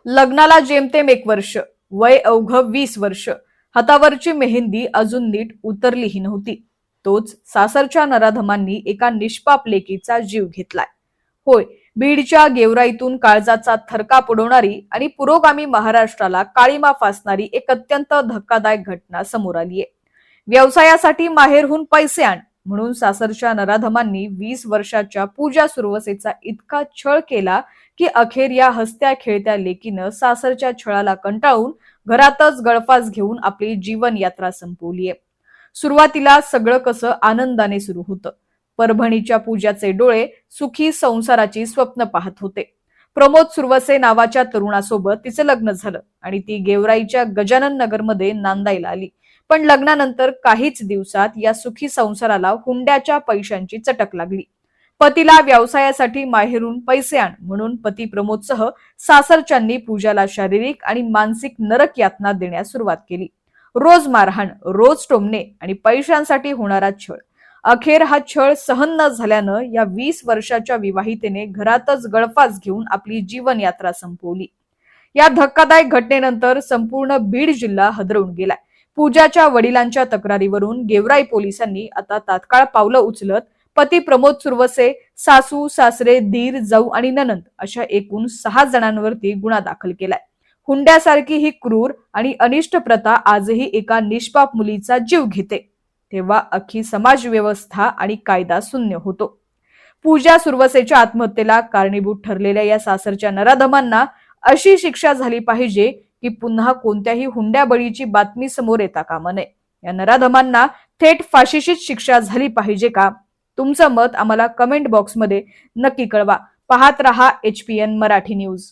लग्नाला जेमतेम 1 वर्ष, वय अवघं 20 वर्ष. हातावरची मेहंदी अजून नीट उतरलीही नव्हती. तोच सासरच्या नराधमांनी एका निष्पाप लेकीचा जीव घेतलाय. होय, बीडच्या गेवराईतून काळजाचा थरकाप उडवणारी आणि पुरोगामी महाराष्ट्राला काळीमा फासणारी एक अत्यंत धक्कादायक घटना समोर आलीय. व्यवसायासाठी माहेरहून पैसे आण म्हणून सासरच्या नराधमांनी 20 वर्षाच्या पूजा सुरवसेचा इतका छळ केला की अखेर या हसत्या खेळत्या लेकीनं सासरच्या छळाला कंटाळून घरातच गळफास घेऊन आपली जीवन यात्रा संपवलीये. सुरुवातीला सगळं कसं आनंदाने सुरू होतं. परभणीच्या पूजाचे डोळे सुखी संसाराची स्वप्न पाहत होते. प्रमोद सुरवसे नावाच्या तरुणासोबत तिचं लग्न झालं आणि ती गेवराईच्या गजानन नगरमध्ये नांदायला आली. पण लग्नानंतर काहीच दिवसात या सुखी संसाराला हुंड्याच्या पैशांची चटक लागली. पतीला व्यवसायासाठी माहेरून पैसे आण म्हणून पती प्रमोदसह सासरच्यांनी पूजाला शारीरिक आणि मानसिक नरक यातना देण्यास सुरुवात केली. रोज मारहाण, रोज टोमणे आणि पैशांसाठी होणारा छळ. अखेर हा छळ सहन न झाल्यानं या 20 वर्षाच्या विवाहितेने घरातच गळफास घेऊन आपली जीवन यात्रा संपवली. या धक्कादायक घटनेनंतर संपूर्ण बीड जिल्हा हादरवून गेलाय. पूजाच्या वडिलांच्या तक्रारीवरून गेवराई पोलिसांनी आता तात्काळ पावलं उचलत पती प्रमोद सुरवसे, सासू, सासरे, दीर, जाऊ आणि ननंद अशा एकूण 6 जणांवरती गुन्हा दाखल केलाय. हुंड्यासारखी ही क्रूर आणि अनिष्ट प्रथा आजही एका निष्पाप मुलीचा जीव घेते, तेव्हा अख्खी समाज व्यवस्था आणि कायदा शून्य होतो. पूजा सुरवसेच्या आत्महत्येला कारणीभूत ठरलेल्या या सासरच्या नराधमांना अशी शिक्षा झाली पाहिजे की पुन्हा कोणत्याही हुंड्याबळीची बातमी समोर येता कामा नये. या नराधमांना थेट फाशीचीच शिक्षा झाली पाहिजे का? तुमचं मत आम्हाला कमेंट बॉक्समध्ये नक्की कळवा. पाहत रहा HPN मराठी न्यूज.